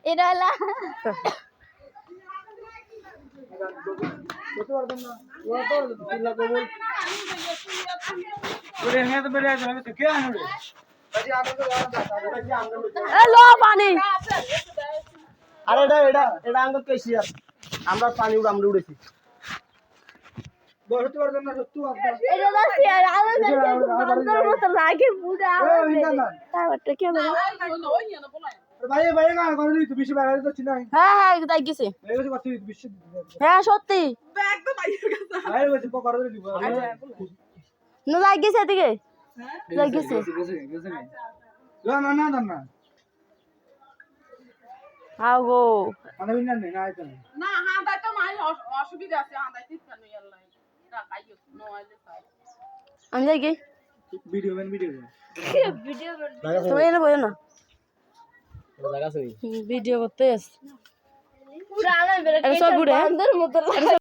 এটা হলো পানি আরে এটা আঙ্গ কেশিয়ার আমরা পানি আমরা উড়েছি বসতে পারবেন না সত্যি এটা লাসি আর আলাদা মতো লাগে পুরা তারটা কি হবে ভাই না করে দিই বেশি বাইরে তো চিনা হ্যাঁ তাই গেছে এই বসে কথা বেশি হ্যাঁ সত্যি একদম বাইরে বসে করে দিব না যাই গেছে এদিকে যাই গেছে না আগো মানে বিনা নেই না আইতা না হ্যাঁ দাই তো মাই অসুবিধা আছে হ্যাঁ দাই ঠিক কেন ইয়াল্লাই এটা কাইও নো আইলে সাই আমি যাই গে ভিডিও তুমি এনে বলো না লাগা আছে ভিডিও করতে পুরা আলাদা সব ঘুরে বান্দর মতো